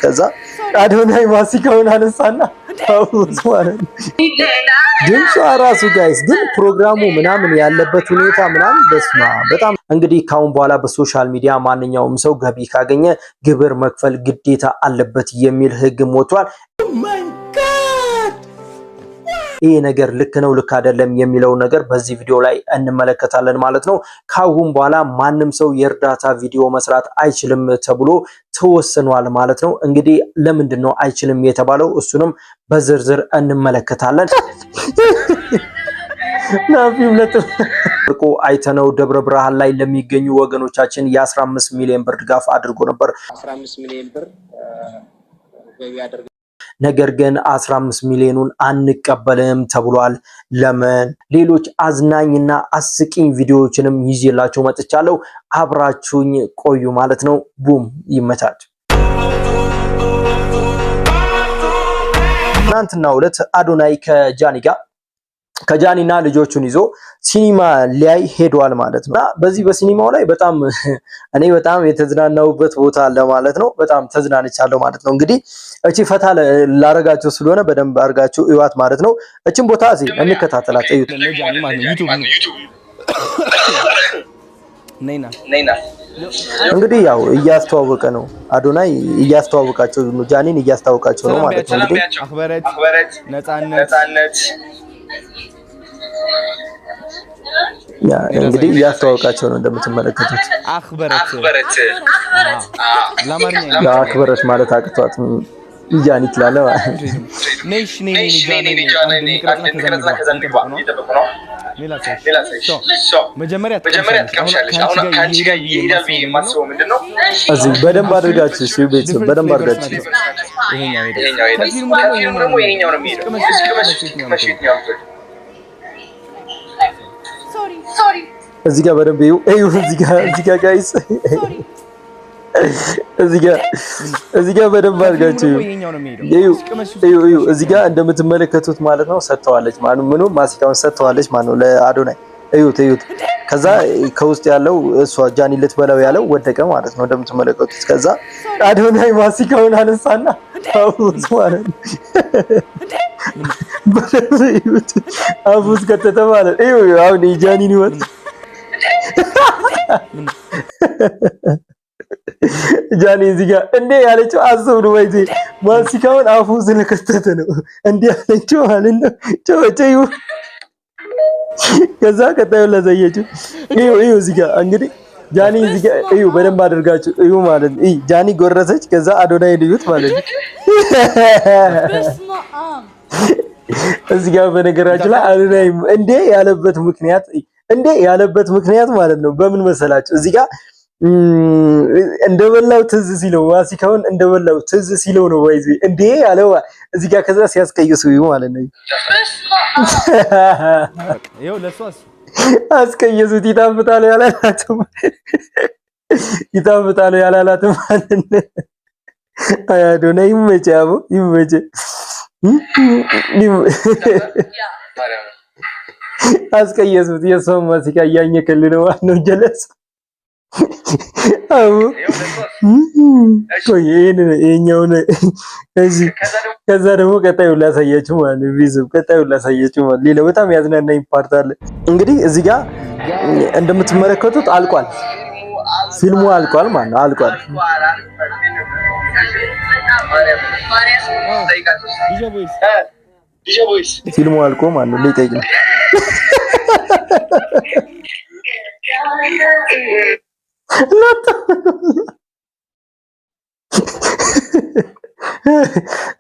ከዛ አዶናይ ማሲካውን አነሳና ታውት ማለት ድምጿ ራሱ ጋይስ ግን ፕሮግራሙ ምናምን ያለበት ሁኔታ ምናምን በስማ በጣም እንግዲህ ካሁን በኋላ በሶሻል ሚዲያ ማንኛውም ሰው ገቢ ካገኘ ግብር መክፈል ግዴታ አለበት የሚል ህግ ሞቷል። ይሄ ነገር ልክ ነው ልክ አይደለም የሚለው ነገር በዚህ ቪዲዮ ላይ እንመለከታለን ማለት ነው። ካሁን በኋላ ማንም ሰው የእርዳታ ቪዲዮ መስራት አይችልም ተብሎ ተወስኗል ማለት ነው። እንግዲህ ለምንድን ነው አይችልም የተባለው እሱንም በዝርዝር እንመለከታለን። ናፊም ለጥቆ አይተነው ደብረ ብርሃን ላይ ለሚገኙ ወገኖቻችን የ15 ሚሊዮን ብር ድጋፍ አድርጎ ነበር። 15 ሚሊዮን ብር ገቢ አድርጎ ነገር ግን 15 ሚሊዮኑን አንቀበልም ተብሏል። ለምን? ሌሎች አዝናኝና አስቂኝ ቪዲዮዎችንም ይዤላችሁ መጥቻለሁ። አብራችሁኝ ቆዩ ማለት ነው። ቡም ይመቻች። ትናንትና ዕለት አዶናይ ከጃኒና ልጆቹን ይዞ ሲኒማ ሊያይ ሄዷል ማለት ነው። በዚህ በሲኒማው ላይ እኔ በጣም የተዝናናውበት ቦታ አለ ማለት ነው። በጣም ተዝናንቻለሁ ማለት ነው። እንግዲህ እቺ ፈታ ላረጋችሁ ስለሆነ በደንብ አርጋችሁ እዩት ማለት ነው። እቺን ቦታ እዚህ እንከታተላት እዩት። እንግዲህ ያው እያስተዋወቀ ነው አዶናይ እያስተዋወቃቸው ነው፣ ጃኒን እያስተዋወቃቸው ነው ማለት ነው። እንግዲህ አክበረት ነፃነት እንግዲህ እያስተዋወቃቸው ነው እንደምትመለከቱት። አክበረት አክበረት ማለት አቅቷት ጃኒ ትላለ ነሽ መጀመሪያ ትቀምሻለሽ። አሁን ካንቺ ጋር ይሄዳል ብዬ የማስበው ምንድነው? እዚህ በደንብ አድርጋችሁ እሺ፣ ቤተሰብ በደንብ አድርጋችሁ ይሄኛው ደግሞ ይሄኛው ነው የሚሄደው። እዚህ ጋር በደንብ እዩ። እዚህ ጋር ጋይስ እዚህ ጋር በደንብ አድርጋችሁ እዩ። እዚህ ጋር እንደምትመለከቱት ማለት ነው ሰጥተዋለች ማለት ነው። ማሲካውን ሰጥተዋለች ማለት ነው ለአዶናይ። እዩት። ከዛ ከውስጥ ያለው እሷ ጃኒ ልትበላው ያለው ወደቀ ማለት ነው እንደምትመለከቱት። ከዛ አዶናይ ማሲካውን አነሳና ታውት ማለት ነው። በእዩት አፉስ ከተተ ማለት እዩ። አሁን የጃኒን ይወጥ ጃኒ እዚህ ጋር እንዴ ያለችው አስቡ ወይ ማሲካውን አፉ ስለከተተ ነው እንዴ ያለችው ማለት ነው። ጮጨዩ ከዛ ቀጣዩ ለዘየችው እዩ። እዚህ ጋር እንግዲህ ጃኒ እዚህ ጋር እዩ፣ በደንብ አድርጋችሁ እዩ ማለት ነው። ጃኒ ጎረሰች፣ ከዛ አዶናይ ልዩት ማለት ነው። እዚህ ጋር በነገራችን ላይ አዶናይ እንዴ ያለበት ምክንያት ማለት ነው በምን መሰላችሁ? እዚህ ጋር እንደበላው ትዝ ሲለው ማሲካውን እንደበላው ትዝ ሲለው ነው ወይ እንዴ ያለው እዚህ ጋር ከዛ ሲያስቀይሱ ማለት ነው። ይኸው ለሷስ አስቀይሱት። ይጣፍጣል ያላላትም ማለት ነው። አዶናይ ይመች አስቀየሱት። የሰው ማሲካ እያኘከል ነው ማለት ነው። ጀለስ አው ይሄኛው ነው እዚህ። ከዛ ደግሞ ቀጣዩ ላሳያችሁ ማለት ነው። ቪዲዮ ቀጣዩ ላሳያችሁ ማለት ሌላ በጣም ያዝናናኝ ፓርት አለ። እንግዲህ እዚህ ጋር እንደምትመለከቱት አልቋል፣ ፊልሙ አልቋል ማለት ነው። አልቋል ፊልሙ አልቆ ማለት ነው። ሊጠይቅ ነው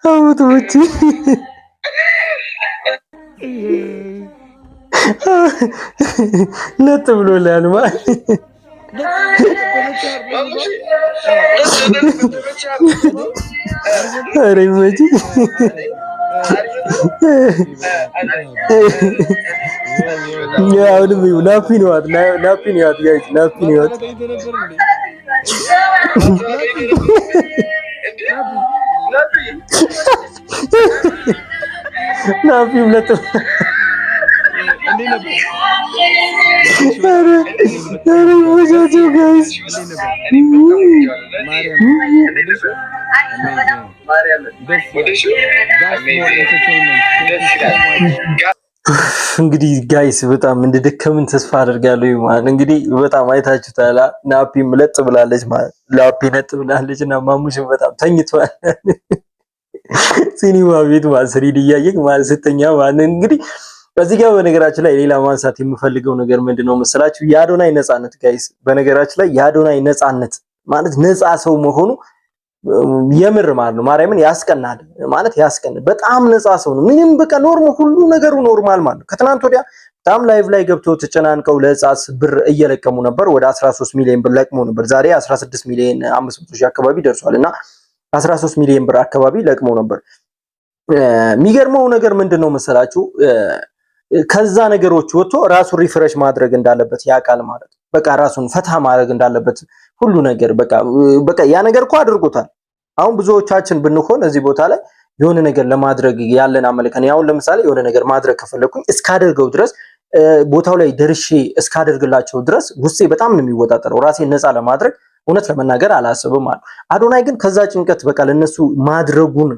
አውቶች ነጥ ብሎላል ማለት ኧረ ይመች አሁንም ናፒን ዋት ጋይስ ናፒን ዋት ናፒም ለጥ እንግዲህ ጋይስ በጣም እንደደከምን ተስፋ አደርጋለሁ ማለት እንግዲህ በጣም አይታችሁታል። ናፒም ለጥ ብላለች ማለት ላፒ ለጥ ብላለች እና ማሙሽም በጣም ተኝቷል። ሲኒማ ቤት ማለት ስሪዲ እያየክ ማለት ስተኛ ማለት እንግዲህ በዚህ ጋር በነገራችን ላይ ሌላ ማንሳት የምፈልገው ነገር ምንድነው መሰላችሁ? የአዶናይ ነፃነት ጋይስ፣ በነገራችን ላይ የአዶናይ ነፃነት ማለት ነፃ ሰው መሆኑ የምር ማለት ነው ማርያምን ያስቀናል ማለት ያስቀናል። በጣም ነፃ ሰው ነው። ምንም በቃ ኖርማል ሁሉ ነገሩ ኖርማል ማለት ነው። ከትናንት ወዲያ በጣም ላይቭ ላይ ገብተው ተጨናንቀው ለጻስ ብር እየለቀሙ ነበር። ወደ 13 ሚሊዮን ብር ለቅመው ነበር። ዛሬ 16 ሚሊዮን 500 ሺህ አካባቢ ደርሷልና 13 ሚሊዮን ብር አካባቢ ለቅመው ነበር። የሚገርመው ነገር ምንድነው መሰላችሁ? ከዛ ነገሮች ወጥቶ ራሱን ሪፍሬሽ ማድረግ እንዳለበት ያውቃል ማለት ነው። በቃ ራሱን ፈታ ማድረግ እንዳለበት ሁሉ ነገር በቃ ያ ነገር እኮ አድርጎታል። አሁን ብዙዎቻችን ብንሆን እዚህ ቦታ ላይ የሆነ ነገር ለማድረግ ያለን አመለካከት ያው ለምሳሌ የሆነ ነገር ማድረግ ከፈለኩኝ እስካደርገው ድረስ ቦታው ላይ ደርሼ እስካደርግላቸው ድረስ ውስጤ በጣም ነው የሚወጣጠረው ራሴን ነፃ ለማድረግ እውነት ለመናገር አላስብም ማለት። አዶናይ ግን ከዛ ጭንቀት በቃ ለነሱ ማድረጉን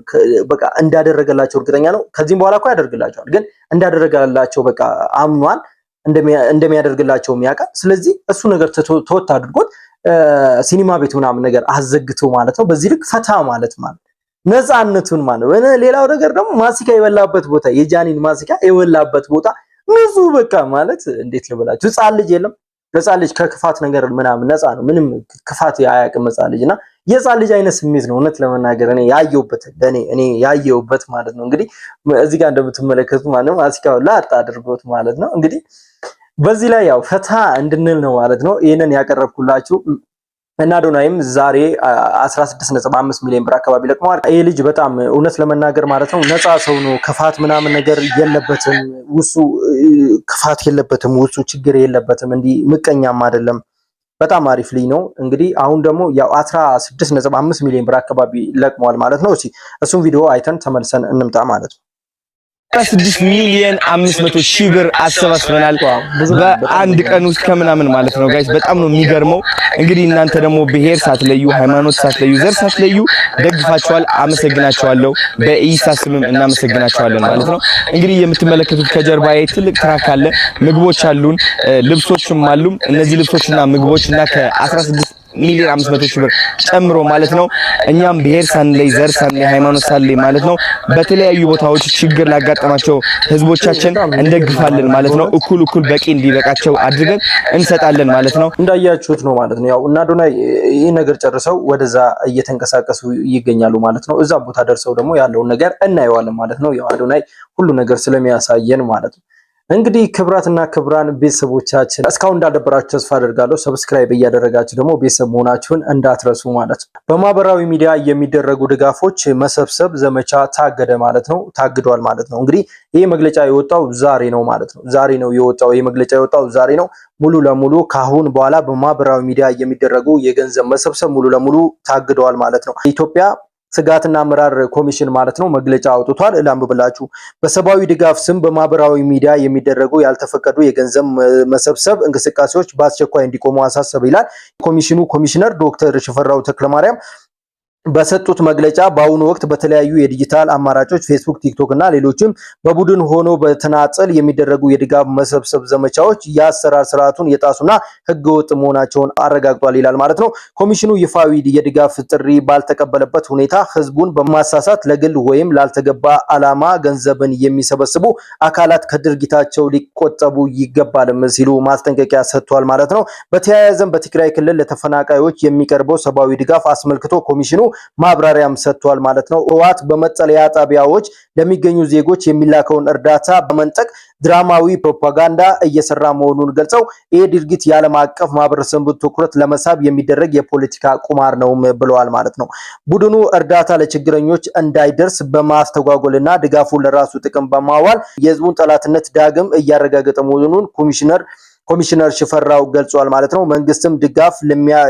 በቃ እንዳደረገላቸው እርግጠኛ ነው። ከዚህም በኋላ እኮ ያደርግላቸዋል፣ ግን እንዳደረገላቸው በቃ አምኗል፣ እንደሚያደርግላቸው ያውቃል። ስለዚህ እሱ ነገር ተወት አድርጎት ሲኒማ ቤት ምናምን ነገር አዘግቶ ማለት ነው። በዚህ ልክ ፈታ ማለት ነፃነቱን ማለት ነው። ሌላው ነገር ደግሞ ማሲካ የበላበት ቦታ የጃኒን ማሲካ የበላበት ቦታ ንጹህ በቃ ማለት እንዴት ልበላችሁ፣ ህፃን ልጅ የለም። ህፃን ልጅ ከክፋት ነገር ምናምን ነፃ ነው። ምንም ክፋት አያውቅም ህፃን ልጅና የህፃን ልጅ አይነት ስሜት ነው እውነት ለመናገር እኔ ያየሁበት ማለት ነው። እንግዲህ እዚህ ጋር እንደምትመለከቱት ማለት ነው ማሲካው ላጣ አድርጎት ማለት ነው። እንግዲህ በዚህ ላይ ያው ፈታ እንድንል ነው ማለት ነው ይሄንን ያቀረብኩላችሁ። እና አዶናይም ዛሬ 16.5 ሚሊዮን ብር አካባቢ ለቅመዋል። ይሄ ልጅ በጣም እውነት ለመናገር ማለት ነው ነፃ ሰው ነው። ክፋት ምናምን ነገር የለበትም፣ ውሱ ክፋት የለበትም፣ ውሱ ችግር የለበትም። እንዲህ ምቀኛም አይደለም። በጣም አሪፍ ልጅ ነው። እንግዲህ አሁን ደግሞ ያው 16.5 ሚሊዮን ብር አካባቢ ለቅመዋል ማለት ነው። እሱም ቪዲዮ አይተን ተመልሰን እንምጣ ማለት ነው። 6 ሚሊዮን 500 ሺህ ብር አሰባስበናል በአንድ ቀን ውስጥ ከምናምን ማለት ነው ጋይስ። በጣም ነው የሚገርመው። እንግዲህ እናንተ ደግሞ ብሔር ሳትለዩ፣ ሃይማኖት ሳትለዩ፣ ዘር ሳትለዩ ደግፋችኋል። አመሰግናችኋለሁ። በኢሳ ስምም እናመሰግናችኋለን ማለት ነው። እንግዲህ የምትመለከቱት ከጀርባዬ ትልቅ ትራክ አለ። ምግቦች አሉን፣ ልብሶችም አሉ። እነዚህ ልብሶችና ምግቦችና ከ16 ሚሊዮን 500 ሺህ ብር ጨምሮ ማለት ነው እኛም ብሔር ሳንለይ፣ ዘር ሳንለይ፣ ሃይማኖት ሳንለይ ማለት ነው በተለያዩ ቦታዎች ችግር ላጋጠማቸው ህዝቦቻችን እንደግፋለን ማለት ነው። እኩል በቂ እንዲበቃቸው አድርገን እንሰጣለን ማለት ነው። እንዳያችሁት ነው ማለት ነው። ያው እና አዶናይ ይሄ ነገር ጨርሰው ወደዛ እየተንቀሳቀሱ ይገኛሉ ማለት ነው። እዛ ቦታ ደርሰው ደግሞ ያለውን ነገር እናየዋለን ማለት ነው። ያው አዶናይ ሁሉ ነገር ስለሚያሳየን ማለት ነው። እንግዲህ ክብራትና ክብራን ቤተሰቦቻችን እስካሁን እንዳደበራችሁ ተስፋ አደርጋለሁ። ሰብስክራይብ እያደረጋችሁ ደግሞ ቤተሰብ መሆናችሁን እንዳትረሱ ማለት ነው። በማህበራዊ ሚዲያ የሚደረጉ ድጋፎች መሰብሰብ ዘመቻ ታገደ ማለት ነው፣ ታግዷል ማለት ነው። እንግዲህ ይህ መግለጫ የወጣው ዛሬ ነው ማለት ነው። ዛሬ ነው የወጣው፣ ይህ መግለጫ የወጣው ዛሬ ነው። ሙሉ ለሙሉ ካሁን በኋላ በማህበራዊ ሚዲያ የሚደረጉ የገንዘብ መሰብሰብ ሙሉ ለሙሉ ታግደዋል ማለት ነው። ኢትዮጵያ ስጋትና አመራር ኮሚሽን ማለት ነው መግለጫ አውጥቷል። ላምብላችሁ። በሰብአዊ ድጋፍ ስም በማህበራዊ ሚዲያ የሚደረጉ ያልተፈቀዱ የገንዘብ መሰብሰብ እንቅስቃሴዎች በአስቸኳይ እንዲቆሙ አሳሰበ ይላል። ኮሚሽኑ ኮሚሽነር ዶክተር ሽፈራው ተክለማርያም በሰጡት መግለጫ በአሁኑ ወቅት በተለያዩ የዲጂታል አማራጮች ፌስቡክ፣ ቲክቶክ እና ሌሎችም በቡድን ሆኖ በተናጠል የሚደረጉ የድጋፍ መሰብሰብ ዘመቻዎች የአሰራር ስርዓቱን የጣሱና ህገወጥ መሆናቸውን አረጋግጧል ይላል ማለት ነው። ኮሚሽኑ ይፋዊ የድጋፍ ጥሪ ባልተቀበለበት ሁኔታ ህዝቡን በማሳሳት ለግል ወይም ላልተገባ ዓላማ ገንዘብን የሚሰበስቡ አካላት ከድርጊታቸው ሊቆጠቡ ይገባል ሲሉ ማስጠንቀቂያ ሰጥቷል ማለት ነው። በተያያዘም በትግራይ ክልል ለተፈናቃዮች የሚቀርበው ሰብአዊ ድጋፍ አስመልክቶ ኮሚሽኑ ማብራሪያም ሰጥቷል ማለት ነው። ህወሓት በመጠለያ ጣቢያዎች ለሚገኙ ዜጎች የሚላከውን እርዳታ በመንጠቅ ድራማዊ ፕሮፓጋንዳ እየሰራ መሆኑን ገልጸው ይህ ድርጊት የዓለም አቀፍ ማህበረሰቡን ትኩረት ለመሳብ የሚደረግ የፖለቲካ ቁማር ነው ብለዋል ማለት ነው። ቡድኑ እርዳታ ለችግረኞች እንዳይደርስ በማስተጓጎልና ድጋፉን ለራሱ ጥቅም በማዋል የህዝቡን ጠላትነት ዳግም እያረጋገጠ መሆኑን ኮሚሽነር ሽፈራው ገልጿል ማለት ነው። መንግስትም ድጋፍ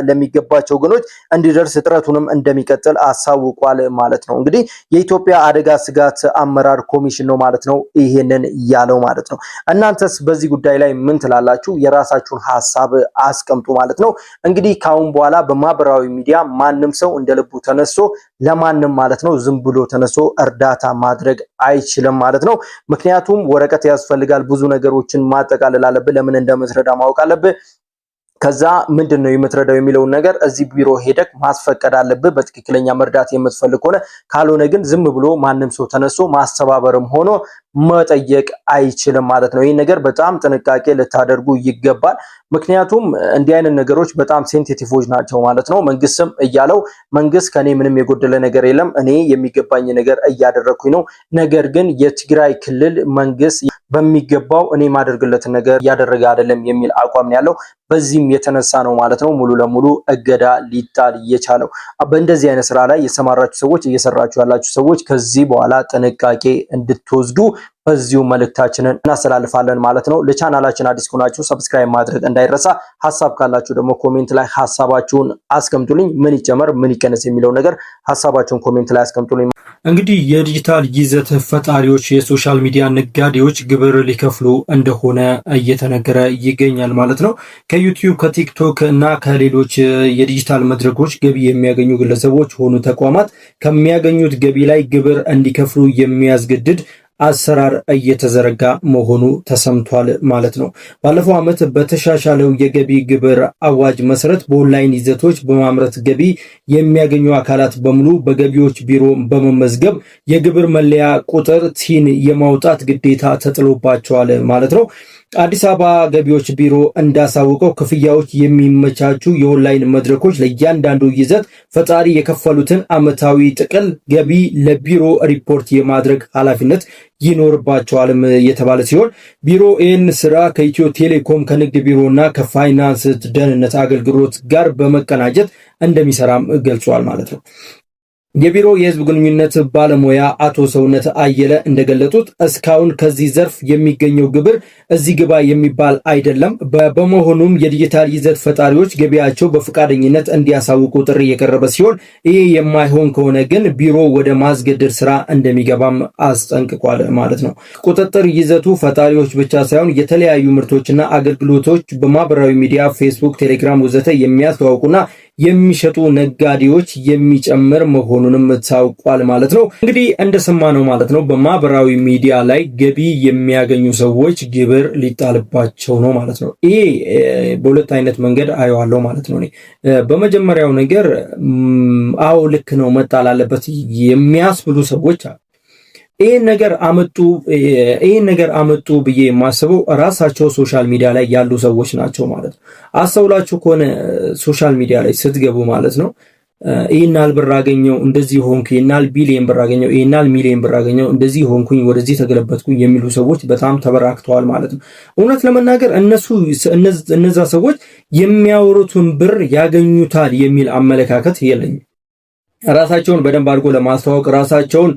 ለሚገባቸው ወገኖች እንዲደርስ ጥረቱንም እንደሚቀጥል አሳውቋል ማለት ነው። እንግዲህ የኢትዮጵያ አደጋ ስጋት አመራር ኮሚሽን ነው ማለት ነው ይሄንን ያለው ማለት ነው። እናንተስ በዚህ ጉዳይ ላይ ምን ትላላችሁ? የራሳችሁን ሐሳብ አስቀምጡ ማለት ነው። እንግዲህ ካሁን በኋላ በማህበራዊ ሚዲያ ማንም ሰው እንደልቡ ተነስቶ ለማንም ማለት ነው ዝም ብሎ ተነስቶ እርዳታ ማድረግ አይችልም ማለት ነው። ምክንያቱም ወረቀት ያስፈልጋል፣ ብዙ ነገሮችን ማጠቃለል አለብህ፣ ለምን እንደምትረዳ ማወቅ አለብህ። ከዛ ምንድነው የምትረዳው የሚለውን ነገር እዚህ ቢሮ ሄደክ ማስፈቀድ አለብህ በትክክለኛ መርዳት የምትፈልግ ከሆነ። ካልሆነ ግን ዝም ብሎ ማንም ሰው ተነስቶ ማስተባበርም ሆኖ መጠየቅ አይችልም ማለት ነው። ይሄን ነገር በጣም ጥንቃቄ ልታደርጉ ይገባል። ምክንያቱም እንዲህ አይነት ነገሮች በጣም ሴንሲቲቭዎች ናቸው ማለት ነው። መንግስትም እያለው መንግስት ከኔ ምንም የጎደለ ነገር የለም፣ እኔ የሚገባኝ ነገር እያደረኩኝ ነው። ነገር ግን የትግራይ ክልል መንግስት በሚገባው እኔ ማደርግለትን ነገር እያደረገ አይደለም የሚል አቋም ነው ያለው። በዚህም የተነሳ ነው ማለት ነው ሙሉ ለሙሉ እገዳ ሊጣል የቻለው። በእንደዚህ አይነት ስራ ላይ የተሰማራችሁ ሰዎች፣ እየሰራችሁ ያላችሁ ሰዎች ከዚህ በኋላ ጥንቃቄ እንድትወስዱ በዚሁ መልእክታችንን እናስተላልፋለን ማለት ነው። ለቻናላችን አዲስ ከሆናችሁ ሰብስክራይብ ማድረግ እንዳይረሳ። ሐሳብ ካላችሁ ደግሞ ኮሜንት ላይ ሐሳባችሁን አስቀምጡልኝ። ምን ይጨመር ምን ይቀነስ የሚለው ነገር ሐሳባችሁን ኮሜንት ላይ አስቀምጡልኝ። እንግዲህ የዲጂታል ይዘት ፈጣሪዎች የሶሻል ሚዲያ ነጋዴዎች ግብር ሊከፍሉ እንደሆነ እየተነገረ ይገኛል ማለት ነው። ከዩቲዩብ ከቲክቶክ እና ከሌሎች የዲጂታል መድረኮች ገቢ የሚያገኙ ግለሰቦች ሆኑ ተቋማት ከሚያገኙት ገቢ ላይ ግብር እንዲከፍሉ የሚያስገድድ አሰራር እየተዘረጋ መሆኑ ተሰምቷል ማለት ነው። ባለፈው ዓመት በተሻሻለው የገቢ ግብር አዋጅ መሰረት በኦንላይን ይዘቶች በማምረት ገቢ የሚያገኙ አካላት በሙሉ በገቢዎች ቢሮ በመመዝገብ የግብር መለያ ቁጥር ቲን የማውጣት ግዴታ ተጥሎባቸዋል ማለት ነው። አዲስ አበባ ገቢዎች ቢሮ እንዳሳወቀው ክፍያዎች የሚመቻቹ የኦንላይን መድረኮች ለእያንዳንዱ ይዘት ፈጣሪ የከፈሉትን ዓመታዊ ጥቅል ገቢ ለቢሮ ሪፖርት የማድረግ ኃላፊነት ይኖርባቸዋልም የተባለ ሲሆን ቢሮ ይህን ስራ ከኢትዮ ቴሌኮም ከንግድ ቢሮና ከፋይናንስ ደህንነት አገልግሎት ጋር በመቀናጀት እንደሚሰራም ገልጿል ማለት ነው። የቢሮ የህዝብ ግንኙነት ባለሙያ አቶ ሰውነት አየለ እንደገለጹት እስካሁን ከዚህ ዘርፍ የሚገኘው ግብር እዚህ ግባ የሚባል አይደለም። በመሆኑም የዲጂታል ይዘት ፈጣሪዎች ገቢያቸው በፈቃደኝነት እንዲያሳውቁ ጥሪ የቀረበ ሲሆን ይሄ የማይሆን ከሆነ ግን ቢሮ ወደ ማስገደድ ስራ እንደሚገባም አስጠንቅቋል ማለት ነው። ቁጥጥር ይዘቱ ፈጣሪዎች ብቻ ሳይሆን የተለያዩ ምርቶችና አገልግሎቶች በማህበራዊ ሚዲያ ፌስቡክ፣ ቴሌግራም ወዘተ የሚያስተዋውቁና የሚሸጡ ነጋዴዎች የሚጨምር መሆኑንም ታውቋል ማለት ነው። እንግዲህ እንደሰማነው ማለት ነው በማህበራዊ ሚዲያ ላይ ገቢ የሚያገኙ ሰዎች ግብር ሊጣልባቸው ነው ማለት ነው። ይሄ በሁለት አይነት መንገድ አየዋለሁ ማለት ነው። በመጀመሪያው ነገር አዎ ልክ ነው መጣል አለበት የሚያስብሉ ሰዎች አሉ። ይሄን ነገር አመጡ ብዬ የማስበው ራሳቸው ሶሻል ሚዲያ ላይ ያሉ ሰዎች ናቸው ማለት ነው። አስተውላችሁ ከሆነ ሶሻል ሚዲያ ላይ ስትገቡ ማለት ነው ይሄናል ብር አገኘው እንደዚህ ሆንኩ፣ ይሄናል ቢሊየን ብር አገኘው፣ ይሄናል ሚሊየን ብር አገኘው፣ እንደዚህ ሆንኩኝ፣ ወደዚህ ተገለበጥኩኝ የሚሉ ሰዎች በጣም ተበራክተዋል ማለት ነው። እውነት ለመናገር እነዛ ሰዎች የሚያወሩትን ብር ያገኙታል የሚል አመለካከት የለኝም። ራሳቸውን በደንብ አድርጎ ለማስተዋወቅ ራሳቸውን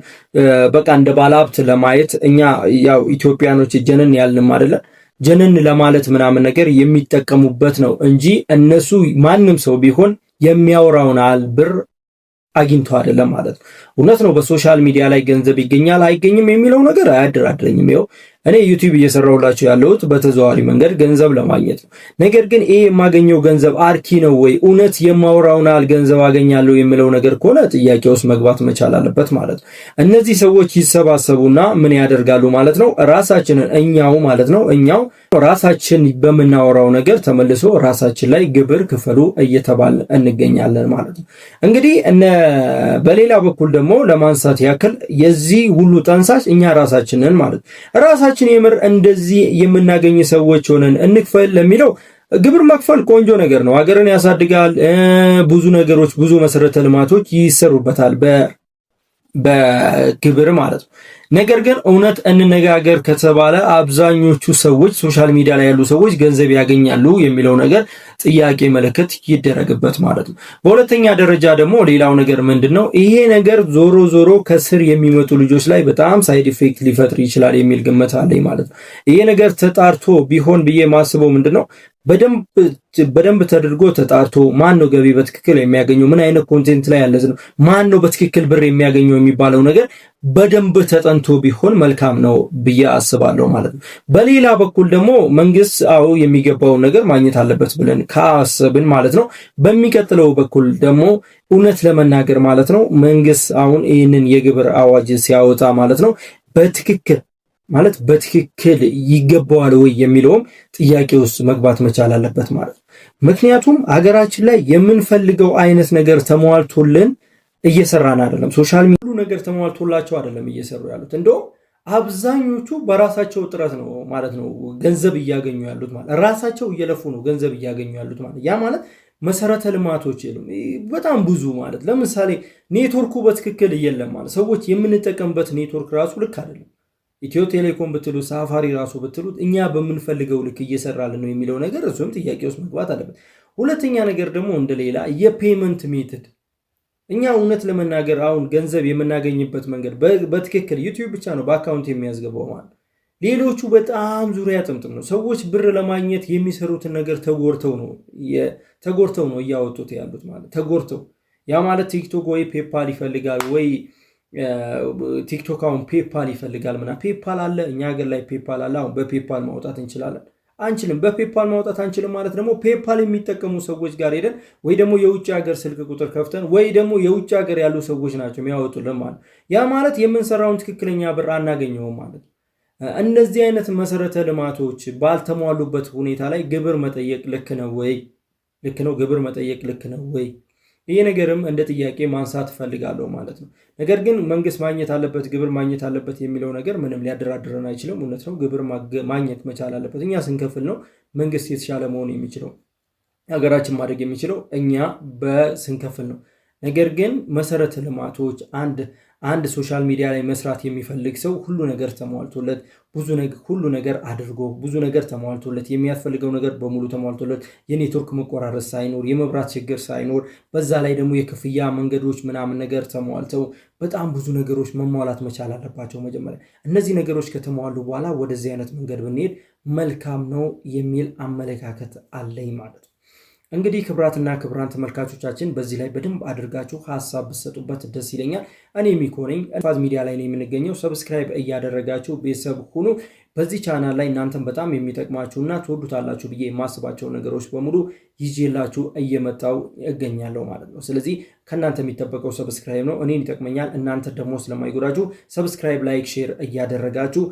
በቃ እንደ ባለሀብት ለማየት እኛ ያው ኢትዮጵያኖች ጀነን ያልንም አይደለ ጀነን ለማለት ምናምን ነገር የሚጠቀሙበት ነው እንጂ እነሱ ማንም ሰው ቢሆን የሚያወራውን ብር አግኝቶ አይደለም ማለት ነው። እውነት ነው በሶሻል ሚዲያ ላይ ገንዘብ ይገኛል አይገኝም የሚለው ነገር አያደራድረኝም። ይኸው እኔ ዩቲዩብ እየሰራሁላችሁ ያለሁት በተዘዋዋሪ መንገድ ገንዘብ ለማግኘት ነው። ነገር ግን ይሄ የማገኘው ገንዘብ አርኪ ነው ወይ እውነት የማወራውን ገንዘብ አገኛለሁ የሚለው ነገር ከሆነ ጥያቄ ውስጥ መግባት መቻል አለበት ማለት ነው። እነዚህ ሰዎች ይሰባሰቡና ምን ያደርጋሉ ማለት ነው ራሳችንን እኛው ራሳችን በምናወራው ነገር ተመልሶ ራሳችን ላይ ግብር ክፈሉ እየተባልን እንገኛለን ማለት ነው። እንግዲህ በሌላ በኩል ደግሞ ለማንሳት ያክል የዚህ ሁሉ ጠንሳሽ እኛ ራሳችንን ማለት ነው። ራሳችን የምር እንደዚህ የምናገኝ ሰዎች ሆነን እንክፈል ለሚለው ግብር መክፈል ቆንጆ ነገር ነው። ሀገርን ያሳድጋል። ብዙ ነገሮች ብዙ መሰረተ ልማቶች ይሰሩበታል በግብር ማለት ነው። ነገር ግን እውነት እንነጋገር ከተባለ አብዛኞቹ ሰዎች ሶሻል ሚዲያ ላይ ያሉ ሰዎች ገንዘብ ያገኛሉ የሚለው ነገር ጥያቄ ምልክት ይደረግበት ማለት ነው። በሁለተኛ ደረጃ ደግሞ ሌላው ነገር ምንድነው ይሄ ነገር ዞሮ ከስር የሚመጡ ልጆች ላይ በጣም ሳይድ ኢፌክት ሊፈጥር ይችላል የሚል ግምት አለኝ ማለት ነው። ይሄ ነገር ተጣርቶ ቢሆን ብዬ ማስበው ምንድነው በደንብ ተደርጎ ተጣርቶ ማን ነው ገቢ በትክክል የሚያገኘው ምን አይነት ኮንቴንት ላይ ያለ ነው ማን ነው በትክክል ብር የሚያገኘው የሚባለው ነገር በደንብ ተጠንቶ ቢሆን መልካም ነው ብዬ አስባለሁ ማለት ነው። በሌላ በኩል ደግሞ መንግስት የሚገባውን ነገር ማግኘት አለበት ብለን ካሰብን ማለት ነው በሚቀጥለው በኩል ደግሞ እውነት ለመናገር ማለት ነው መንግስት አሁን ይህንን የግብር አዋጅ ሲያወጣ ማለት ነው በትክክል ይገባዋል ወይ የሚለውም ጥያቄ ውስጥ መግባት መቻል አለበት ማለት ነው። ምክንያቱም ሀገራችን ላይ የምንፈልገው አይነት ነገር ተሟልቶልን እየሰራን አይደለም። ሶሻል ሚዲያ ሁሉ ነገር ተሟልቶላቸው አይደለም እየሰሩ ያሉት። እንደውም አብዛኞቹ በራሳቸው ጥረት ነው ማለት ነው ገንዘብ እያገኙ ያሉት ማለት ራሳቸው እየለፉ ነው ገንዘብ እያገኙ ያሉት ማለት ያ ማለት መሰረተ ልማቶች በጣም ብዙ ማለት ለምሳሌ ኔትወርኩ በትክክል የለም ማለት ሰዎች የምንጠቀምበት ኔትወርክ ራሱ ልክ አይደለም። ኢትዮ ቴሌኮም ብትሉ ሳፋሪ ራሱ ብትሉት እኛ በምንፈልገው ልክ እየሰራልን ነው የሚለው ነገር እሱም ጥያቄ ውስጥ መግባት አለበት። ሁለተኛ ነገር ደግሞ እንደሌላ የፔመንት ሜተድ እኛ እውነት ለመናገር አሁን ገንዘብ የምናገኝበት መንገድ በትክክል ዩቲዩብ ብቻ ነው በአካውንት የሚያስገባው ማለት ሌሎቹ በጣም ዙሪያ ጥምጥም ነው። ሰዎች ብር ለማግኘት የሚሰሩትን ነገር ተጎርተው ነው እያወጡት ያሉት ማለት ተጎርተው ያ ማለት ቲክቶክ ወይ ፔፓል ይፈልጋል ወይ ቲክቶክ አሁን ፔፓል ይፈልጋል ምናምን ፔፓል አለ እኛ ሀገር ላይ ፔፓል አለ። አሁን በፔፓል ማውጣት እንችላለን አንችልም በፔፓል ማውጣት አንችልም ማለት ደግሞ ፔፓል የሚጠቀሙ ሰዎች ጋር ሄደን ወይ ደግሞ የውጭ ሀገር ስልክ ቁጥር ከፍተን ወይ ደግሞ የውጭ ሀገር ያሉ ሰዎች ናቸው የሚያወጡልን ማለት ያ ማለት የምንሰራውን ትክክለኛ ብር አናገኘውም ማለት። እነዚህ አይነት መሰረተ ልማቶች ባልተሟሉበት ሁኔታ ላይ ግብር መጠየቅ ልክ ነው ወይ? ልክ ነው ግብር መጠየቅ ልክ ነው ወይ? ይሄ ነገርም እንደ ጥያቄ ማንሳት ፈልጋለሁ ማለት ነው። ነገር ግን መንግስት ማግኘት አለበት ግብር ማግኘት አለበት የሚለው ነገር ምንም ሊያደራድረን አይችልም። እውነት ነው ግብር ማግኘት መቻል አለበት። እኛ ስንከፍል ነው መንግስት የተሻለ መሆን የሚችለው ሀገራችን ማድረግ የሚችለው እኛ በስንከፍል ነው። ነገር ግን መሰረተ ልማቶች አንድ ሶሻል ሚዲያ ላይ መስራት የሚፈልግ ሰው ሁሉ ነገር ተሟልቶለት ሁሉ ነገር አድርጎ ብዙ ነገር ተሟልቶለት የሚያስፈልገው ነገር በሙሉ ተሟልቶለት የኔትወርክ መቆራረጥ ሳይኖር የመብራት ችግር ሳይኖር በዛ ላይ ደግሞ የክፍያ መንገዶች ምናምን ነገር ተሟልተው በጣም ብዙ ነገሮች መሟላት መቻል አለባቸው። መጀመሪያ እነዚህ ነገሮች ከተሟሉ በኋላ ወደዚህ አይነት መንገድ ብንሄድ መልካም ነው የሚል አመለካከት አለኝ ማለት ነው። እንግዲህ ክብራትና ክብራን ተመልካቾቻችን በዚህ ላይ በደንብ አድርጋችሁ ሐሳብ ብትሰጡበት ደስ ይለኛል። እኔ ሚኮ ነኝ። ፋዝ ሚዲያ ላይ ነው የምንገኘው። ሰብስክራይብ እያደረጋችሁ ቤተሰብ ሁኑ። በዚህ ቻናል ላይ እናንተም በጣም የሚጠቅማችሁና ትወዱታላችሁ ብዬ የማስባቸው ነገሮች በሙሉ ይዤላችሁ እየመጣው እገኛለሁ ማለት ነው። ስለዚህ ከእናንተ የሚጠበቀው ሰብስክራይብ ነው። እኔን ይጠቅመኛል። እናንተ ደግሞ ስለማይጎዳችሁ ሰብስክራይብ፣ ላይክ፣ ሼር እያደረጋችሁ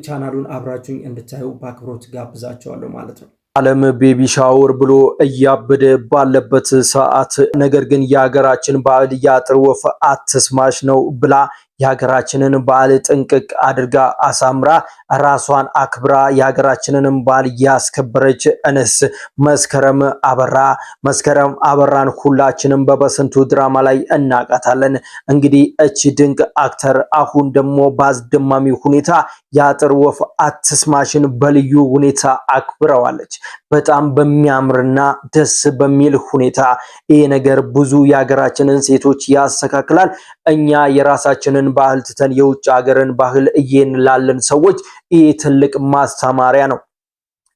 ቻናሉን አብራችሁኝ እንድታዩ በአክብሮት ጋብዛችኋለሁ ማለት ነው። ዓለም ቤቢ ሻወር ብሎ እያበደ ባለበት ሰዓት ነገር ግን የሀገራችን ባህል የአጥር ወፍ አትስማሽ ነው ብላ የሀገራችንን ባህል ጥንቅቅ አድርጋ አሳምራ ራሷን አክብራ የሀገራችንን ባህል ያስከበረች እንስ መስከረም አበራን ሁላችንም በበስንቱ ድራማ ላይ እናቃታለን። እንግዲህ እቺ ድንቅ አክተር አሁን ደግሞ በአስደማሚ ሁኔታ የአጥር ወፍ አትስማሽን በልዩ ሁኔታ አክብረዋለች። በጣም በሚያምርና ደስ በሚል ሁኔታ ይሄ ነገር ብዙ የሀገራችንን ሴቶች ያስተካክላል። እኛ የራሳችንን ባህል ትተን የውጭ ሀገርን ባህል እየንላለን ሰዎች ይሄ ትልቅ ማስተማሪያ ነው።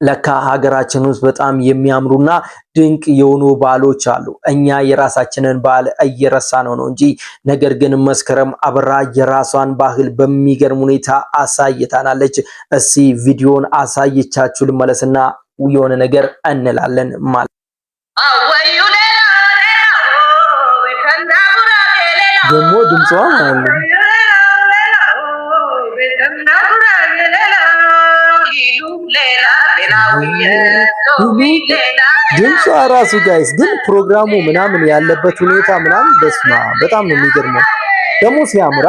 ለካ ሀገራችን ውስጥ በጣም የሚያምሩና ድንቅ የሆኑ ባህሎች አሉ። እኛ የራሳችንን ባህል እየረሳነው ነው እንጂ። ነገር ግን መስከረም አበራ የራሷን ባህል በሚገርም ሁኔታ አሳይታናለች። እስቲ ቪዲዮን አሳይቻችሁ ልመለስና የሆነ ነገር እንላለን ማለት ደግሞ ድምጿ ማለት ድምጿ ራሱ ጋይስ ግን ፕሮግራሙ ምናምን ያለበት ሁኔታ ምናምን በስማ በጣም ነው የሚገርመው። ደግሞ ሲያምራ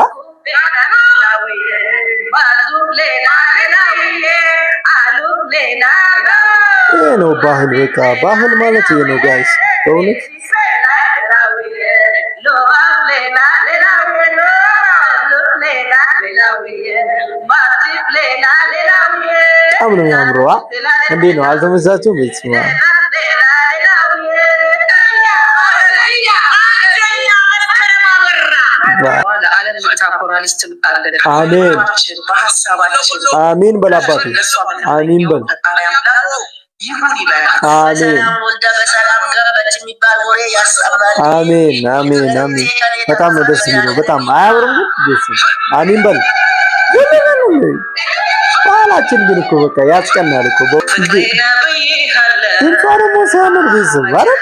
ይሄ ነው ባህል። በቃ ባህል ማለት ይሄ ነው ጋይስ በእውነት በጣም ነው የሚያምረው። እንዴት ነው አልተመሳችሁም? ቤተሰብ አሜን በል አባቴ አሜን በል አሜን አሜን አሜን አሜን። በጣም ነው ደስ የሚለው። በጣም አያምርም ግን ደስ አሜን በል። ባህላችን ግን እኮ በቃ ያስቀናል እኮ ድምጿ ደግሞ ሲያምር ቤተሰብ ማለት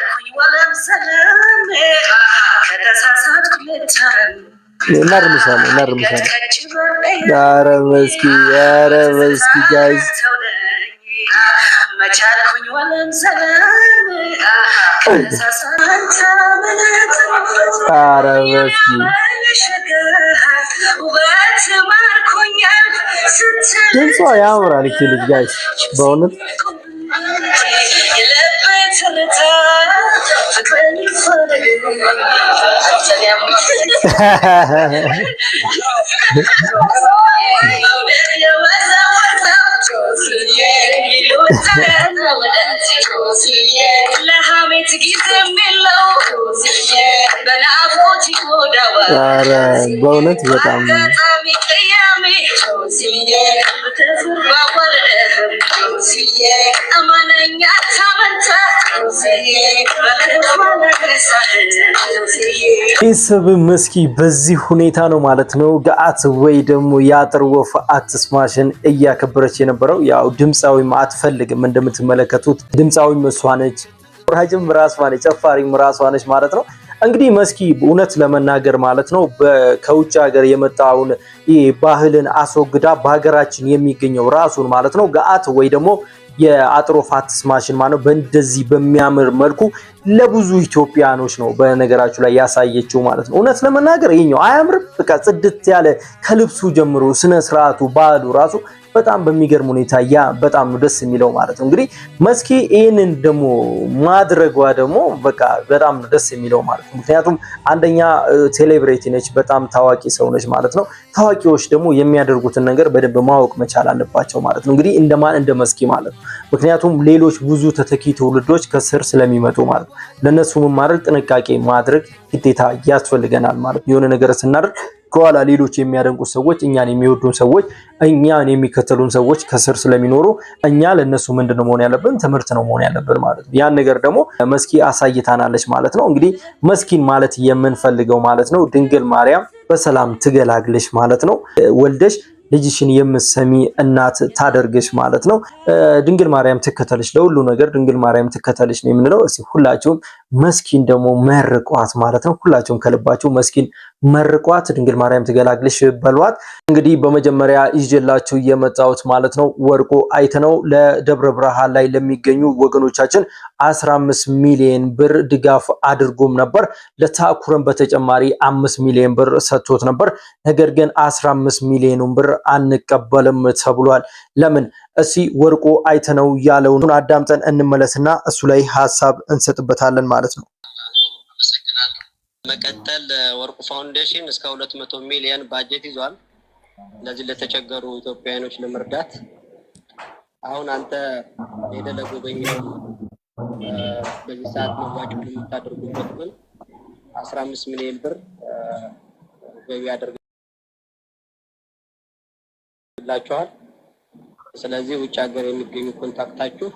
እናርምሻለን። ኧረ መስኪ ጋይዝ መቻልኩኝ ወለም ሰላም ኧረ መስኪ ድምጿ ያምራል እቺ ልጅ ጋይስ በእውነት ኧረ በእውነት በጣም ቤተሰብ መስኪ በዚህ ሁኔታ ነው ማለት ነው ገአት ወይ ደግሞ የአጥር ወፍ አትስማሽን እያከበረች የነበረው። ያው ድምጻዊም አትፈልግም እንደምትመለከቱት ድምጻዊም እሷ ነች፣ ራጅም ራሷ ነች፣ ጨፋሪም ራሷ ነች ማለት ነው። እንግዲህ መስኪ እውነት ለመናገር ማለት ነው ከውጭ ሀገር የመጣውን ባህልን አስወግዳ በሀገራችን የሚገኘው ራሱን ማለት ነው ገአት ወይ ደግሞ የአጥር ወፍ አትስማሽን ማለት ነው በእንደዚህ በሚያምር መልኩ ለብዙ ኢትዮጵያኖች ነው በነገራችሁ ላይ ያሳየችው ማለት ነው። እውነት ለመናገር ይሄኛው አያምርም? በቃ ጽድት ያለ ከልብሱ ጀምሮ ስነ ስርዓቱ ባህሉ ራሱ በጣም በሚገርም ሁኔታ ያ በጣም ነው ደስ የሚለው ማለት ነው። እንግዲህ መስኪ ይሄንን ደግሞ ማድረጓ ደግሞ በቃ በጣም ነው ደስ የሚለው ማለት ነው። ምክንያቱም አንደኛ ሴሌብሪቲ ነች፣ በጣም ታዋቂ ሰው ነች ማለት ነው። ታዋቂዎች ደግሞ የሚያደርጉትን ነገር በደንብ ማወቅ መቻል አለባቸው ማለት ነው። እንግዲህ እንደማን እንደ መስኪ ማለት ነው። ምክንያቱም ሌሎች ብዙ ተተኪ ትውልዶች ከስር ስለሚመጡ ማለት ነው። ለነሱ መማር ጥንቃቄ ማድረግ ግዴታ ያስፈልገናል ማለት ነው። የሆነ ነገር ስናደርግ ከኋላ ሌሎች የሚያደንቁ ሰዎች እኛን የሚወዱን ሰዎች እኛን የሚከተሉን ሰዎች ከስር ስለሚኖሩ እኛ ለነሱ ምንድነው መሆን ያለብን ትምህርት ነው መሆን ያለብን ማለት ነው። ያን ነገር ደግሞ መስኪ አሳይታናለች ማለት ነው። እንግዲህ መስኪን ማለት የምንፈልገው ማለት ነው ድንግል ማርያም በሰላም ትገላግልሽ ማለት ነው። ወልደሽ ልጅሽን የምትሰሚ እናት ታደርግሽ ማለት ነው። ድንግል ማርያም ትከተልሽ፣ ለሁሉ ነገር ድንግል ማርያም ትከተልሽ ነው የምንለው። እስኪ ሁላችሁም መስኪን ደግሞ መርቋት ማለት ነው። ሁላችሁም ከልባችሁ መስኪን መርቋት፣ ድንግል ማርያም ትገላግልሽ በሏት። እንግዲህ በመጀመሪያ ይዤላችሁ የመጣሁት ማለት ነው ወርቁ አይተነው ለደብረ ብርሃን ላይ ለሚገኙ ወገኖቻችን 15 ሚሊዮን ብር ድጋፍ አድርጎም ነበር። ለታኩረም በተጨማሪ 5 ሚሊዮን ብር ሰጥቶት ነበር። ነገር ግን 15 ሚሊዮን ብር አንቀበልም ተብሏል። ለምን? እስኪ ወርቁ አይተነው ያለውን አዳምጠን እንመለስና እሱ ላይ ሐሳብ እንሰጥበታለን ማለት ነው። መቀጠል ወርቁ ፋውንዴሽን እስከ 200 ሚሊዮን ባጀት ይዟል ለዚህ ለተቸገሩ ኢትዮጵያውያኖች ለመርዳት። አሁን አንተ ሄደ ለጎበኛው በዚህ ሰዓት መዋጮ የምታደርጉበት ግን 15 ሚሊዮን ብር ገቢ ያደርግላችኋል። ስለዚህ ውጭ ሀገር የሚገኙ ኮንታክታችሁ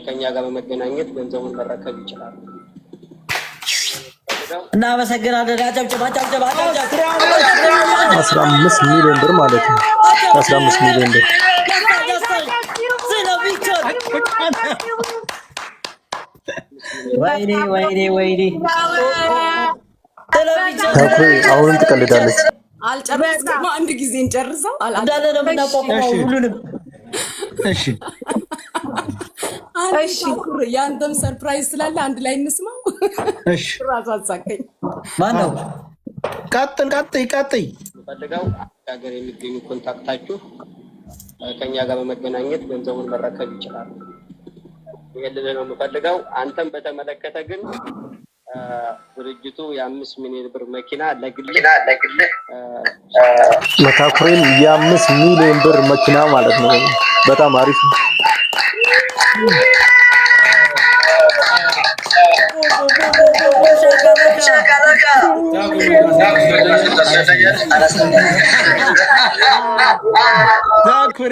ከኛ ጋር በመገናኘት ገንዘቡን መረከብ ይችላል። እና አመሰግናለን። አጨብጭባ 15 ሚሊዮን ብር ማለት ነው። 15 ሚሊዮን ብር ወይኔ አሁንም ትቀልዳለች። አልጨረስኩም። አንድ ጊዜ እንጨርሰው እንዳለ ነው የምናቋቁመው ሁሉንም። እሺ ያንተም ሰርፕራይዝ ስላለ አንድ ላይ እንስማው። እሺ ራስ አሳቀኝ። ማን ነው? ቀጥል። ፈልገው ሀገር የሚገኙ ኮንታክታችሁ ከኛ ጋር በመገናኘት ገንዘቡን መረከብ ይችላል። ይሄን ነው የምፈልገው። አንተም በተመለከተ ግን ድርጅቱ የ5 ሚሊዮን ብር መኪና ለግልህ ለታኩሬም የ5 ሚሊዮን ብር መኪና ማለት ነው። በጣም አሪፍ ነው።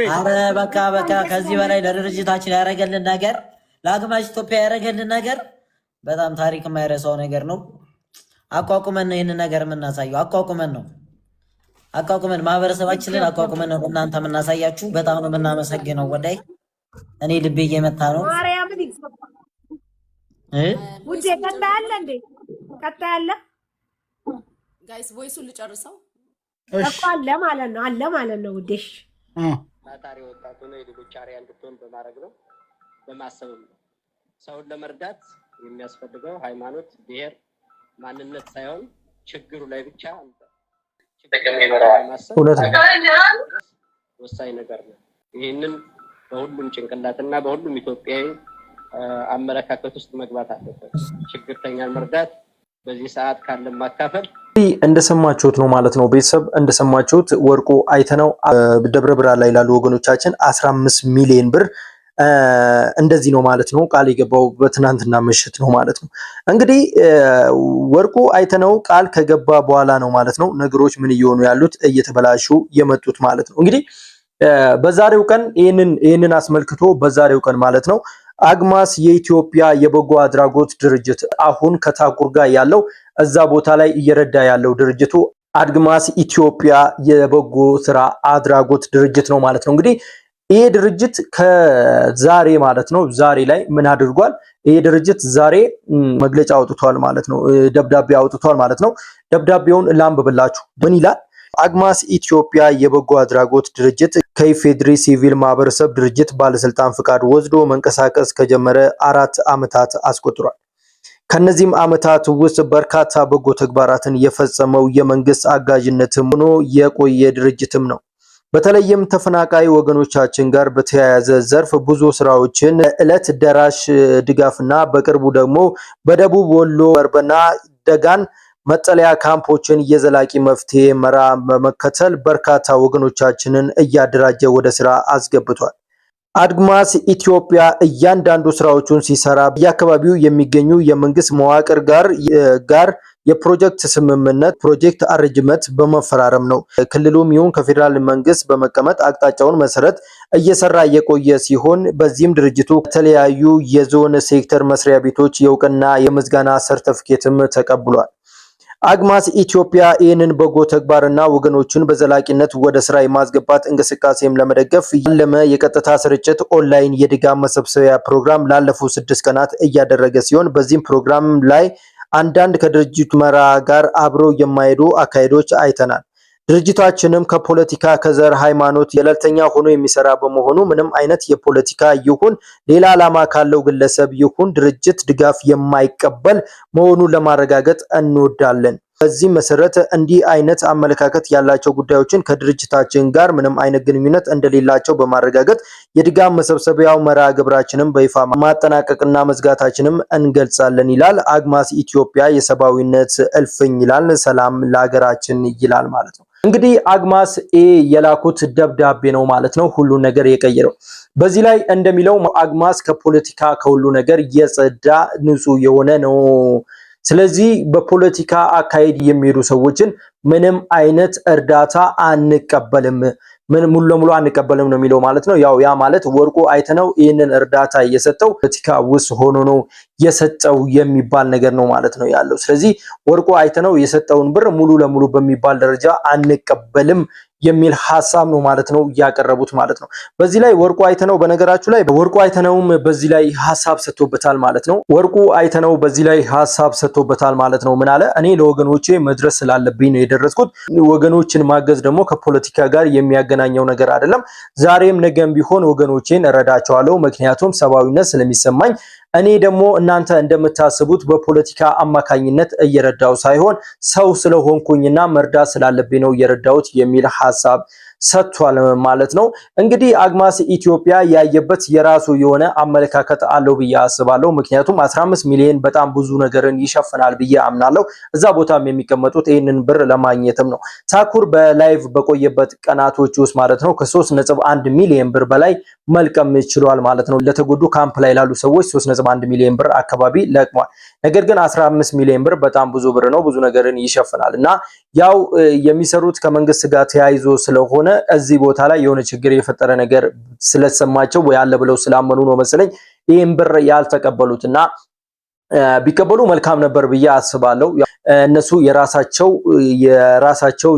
አረ በቃ ከዚህ በላይ ለድርጅታችን ያደረገልን ነገር ለአግማሽ ኢትዮጵያ ያደረገልን ነገር በጣም ታሪክ የማይረሳው ነገር ነው። አቋቁመን ነው ይሄንን ነገር የምናሳየው። አቋቁመን ማህበረሰባችንን አቋቁመን ነው እናንተ የምናሳያችሁ። በጣም ነው የምናመሰግነው። ወዳይ እኔ ልቤ እየመታ ነው። ማርያምን ውዴ ቀጣያለ እንዴ? ቀጣያለ ጋይስ ቮይሱን ልጨርሰው እኮ አለ ማለት ነው ውዴሽ ታታሪ ወጣቱ ነው የሌሎች አሪያ እንድትሆን በማድረግ ነው በማሰብም ነው። ሰውን ለመርዳት የሚያስፈልገው ሃይማኖት፣ ብሔር፣ ማንነት ሳይሆን ችግሩ ላይ ብቻ ወሳኝ ነገር ነው። ይህንን በሁሉም ጭንቅላትና በሁሉም ኢትዮጵያዊ አመለካከት ውስጥ መግባት አለበት። ችግርተኛን መርዳት በዚህ ሰዓት ካለ ማካፈል እንደሰማችሁት ነው ማለት ነው። ቤተሰብ እንደሰማችሁት ወርቁ አይተነው ደብረ ብርሃን ላይ ላሉ ወገኖቻችን 15 ሚሊዮን ብር እንደዚህ ነው ማለት ነው ቃል የገባው በትናንትና ምሽት ነው ማለት ነው። እንግዲህ ወርቁ አይተነው ቃል ከገባ በኋላ ነው ማለት ነው ነገሮች ምን እየሆኑ ያሉት እየተበላሹ የመጡት ማለት ነው። እንግዲህ በዛሬው ቀን ይሄንን አስመልክቶ በዛሬው ቀን ማለት ነው አግማስ የኢትዮጵያ የበጎ አድራጎት ድርጅት አሁን ከታኩር ጋር ያለው እዛ ቦታ ላይ እየረዳ ያለው ድርጅቱ አግማስ ኢትዮጵያ የበጎ ስራ አድራጎት ድርጅት ነው ማለት ነው። እንግዲህ ይሄ ድርጅት ከዛሬ ማለት ነው ዛሬ ላይ ምን አድርጓል? ይሄ ድርጅት ዛሬ መግለጫ አውጥቷል ማለት ነው። ደብዳቤ አውጥቷል ማለት ነው። ደብዳቤውን ላንብብላችሁ። ምን ይላል? አግማስ ኢትዮጵያ የበጎ አድራጎት ድርጅት ከኢፌድሪ ሲቪል ማህበረሰብ ድርጅት ባለስልጣን ፍቃድ ወስዶ መንቀሳቀስ ከጀመረ 4 ዓመታት አስቆጥሯል። ከነዚህም ዓመታት ውስጥ በርካታ በጎ ተግባራትን የፈጸመው የመንግስት አጋዥነትም ሆኖ የቆየ ድርጅትም ነው። በተለይም ተፈናቃይ ወገኖቻችን ጋር በተያያዘ ዘርፍ ብዙ ስራዎችን ዕለት ደራሽ ድጋፍና በቅርቡ ደግሞ በደቡብ ወሎ ወርበና ደጋን መጠለያ ካምፖችን የዘላቂ መፍትሄ መራ በመከተል በርካታ ወገኖቻችንን እያደራጀ ወደ ስራ አስገብቷል። አግማስ ኢትዮጵያ እያንዳንዱ ስራዎቹን ሲሰራ በየአካባቢው የሚገኙ የመንግስት መዋቅር ጋር የፕሮጀክት ስምምነት ፕሮጀክት አሬንጅመንት በመፈራረም ነው። ክልሉም ይሁን ከፌደራል መንግስት በመቀመጥ አቅጣጫውን መሰረት እየሰራ የቆየ ሲሆን በዚህም ድርጅቱ ከተለያዩ የዞን ሴክተር መስሪያ ቤቶች የእውቅና የምስጋና ሰርቲፊኬትም ተቀብሏል። አግማስ ኢትዮጵያ ይህንን በጎ ተግባርና ወገኖችን በዘላቂነት ወደ ስራ የማስገባት እንቅስቃሴም ለመደገፍ ያለመ የቀጥታ ስርጭት ኦንላይን የድጋፍ መሰብሰቢያ ፕሮግራም ላለፉት 6 ቀናት እያደረገ ሲሆን በዚህም ፕሮግራም ላይ አንዳንድ ከድርጅቱ መራ ጋር አብረው የማይሄዱ አካሄዶች አይተናል። ድርጅታችንም ከፖለቲካ ከዘር ሃይማኖት ገለልተኛ ሆኖ የሚሰራ በመሆኑ ምንም አይነት የፖለቲካ ይሁን ሌላ ዓላማ ካለው ግለሰብ ይሁን ድርጅት ድጋፍ የማይቀበል መሆኑን ለማረጋገጥ እንወዳለን። በዚህ መሰረት እንዲህ አይነት አመለካከት ያላቸው ጉዳዮችን ከድርጅታችን ጋር ምንም አይነት ግንኙነት እንደሌላቸው በማረጋገጥ የድጋፍ መሰብሰቢያው መርሃ ግብራችንን በይፋ ማጠናቀቅና መዝጋታችንም እንገልጻለን ይላል። አግማስ ኢትዮጵያ የሰብአዊነት እልፍኝ ይላል። ሰላም ለሀገራችን ይላል ማለት ነው። እንግዲህ አግማስ የላኩት ደብዳቤ ነው ማለት ነው ሁሉ ነገር የቀየረው። በዚህ ላይ እንደሚለው አግማስ ከፖለቲካ ከሁሉ ነገር የጸዳ ንጹህ የሆነ ነው። ስለዚህ በፖለቲካ አካሄድ የሚሄዱ ሰዎችን ምንም አይነት እርዳታ አንቀበልም፣ ሙሉ ለሙሉ አንቀበልም ነው የሚለው ማለት ነው። ያ ማለት ወርቁ አይተነው ይህንን እርዳታ የሰጠው ፖለቲካ ውስጥ ሆኖ ነው የሰጠው የሚባል ነገር ነው ማለት ነው ያለው። ስለዚህ ወርቁ አይተነው የሰጠውን ብር ሙሉ ለሙሉ በሚባል ደረጃ አንቀበልም የሚል ሐሳብ ነው ማለት ነው ያቀረቡት ማለት ነው። በዚህ ላይ ወርቁ አይተነው በነገራችሁ ላይ ወርቁ አይተነውም በዚህ ላይ ሐሳብ ሰጥቶበታል ማለት ነው። ወርቁ አይተነው በዚህ ላይ ሐሳብ ሰጥቶበታል ማለት ነው። ምን አለ? እኔ ለወገኖቼ መድረስ ስላለብኝ ነው የደረስኩት። ወገኖችን ማገዝ ደግሞ ከፖለቲካ ጋር የሚያገናኘው ነገር አይደለም። ዛሬም ነገም ቢሆን ወገኖቼን እረዳቸዋለሁ፣ ምክንያቱም ሰብአዊነት ስለሚሰማኝ። እኔ ደግሞ እናንተ እንደምታስቡት በፖለቲካ አማካኝነት እየረዳው ሳይሆን ሰው ስለሆንኩኝና መርዳት ስላለብኝ ነው እየረዳሁት የሚል ሐሳብ ሰጥቷል ማለት ነው። እንግዲህ አግማስ ኢትዮጵያ ያየበት የራሱ የሆነ አመለካከት አለው ብዬ አስባለሁ። ምክንያቱም 15 ሚሊዮን በጣም ብዙ ነገርን ይሸፍናል ብዬ አምናለሁ። እዛ ቦታም የሚቀመጡት ይህንን ብር ለማግኘትም ነው። ታኩር በላይቭ በቆየበት ቀናቶች ውስጥ ማለት ነው ከ3.1 ሚሊዮን ብር በላይ መልቀም ይችላል ማለት ነው። ለተጎዱ ካምፕ ላይ ላሉ ሰዎች 3.1 ሚሊዮን ብር አካባቢ ለቅሟል። ነገር ግን 15 ሚሊዮን ብር በጣም ብዙ ብር ነው፣ ብዙ ነገርን ይሸፍናል እና ያው የሚሰሩት ከመንግስት ጋር ተያይዞ ስለሆነ እዚህ ቦታ ላይ የሆነ ችግር የፈጠረ ነገር ስለተሰማቸው ወይ አለ ብለው ስላመኑ ነው መሰለኝ ይህን ብር ያልተቀበሉትና ቢቀበሉ መልካም ነበር ብዬ አስባለሁ። እነሱ የራሳቸው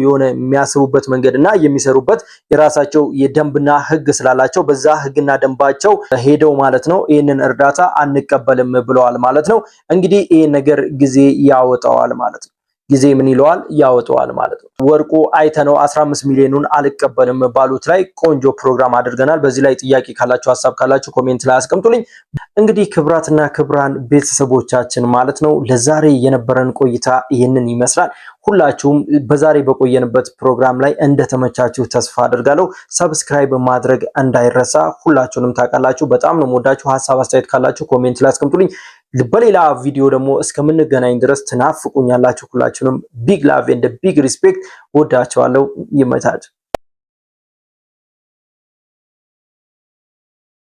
የሆነ የሚያስቡበት መንገድና የሚሰሩበት የራሳቸው የደንብና ህግ ስላላቸው በዛ ህግና ደንባቸው ሄደው ማለት ነው ይሄንን እርዳታ አንቀበልም ብለዋል ማለት ነው። እንግዲህ ይሄ ነገር ጊዜ ያወጣዋል ማለት ነው። ጊዜ ምን ይለዋል ያወጣዋል ማለት ነው። ወርቁ አይተነው 15 ሚሊዮኑን አልቀበልም ባሉት ላይ ቆንጆ ፕሮግራም አድርገናል። በዚህ ላይ ጥያቄ ካላችሁ ሐሳብ ካላችሁ ኮሜንት ላይ አስቀምጡልኝ። እንግዲህ ክብራትና ክብራን ቤተሰቦቻችን ማለት ነው ለዛሬ የነበረን ቆይታ ይህንን ይመስላል። ሁላችሁም በዛሬ በቆየንበት ፕሮግራም ላይ እንደተመቻችሁ ተስፋ አድርጋለሁ። ሰብስክራይብ ማድረግ እንዳይረሳ። ሁላችሁንም ታውቃላችሁ በጣም ነው የምወዳችሁ። ሐሳብ አስተያየት ካላችሁ ኮሜንት ላይ አስቀምጡልኝ። በሌላ ቪዲዮ ደግሞ እስከምንገናኝ ድረስ ትናፍቁኛላችሁ። ሁላችሁንም ቢግ ላቭ ኤንድ ቢግ ሪስፔክት ወዳችኋለሁ። ይመቻችሁ።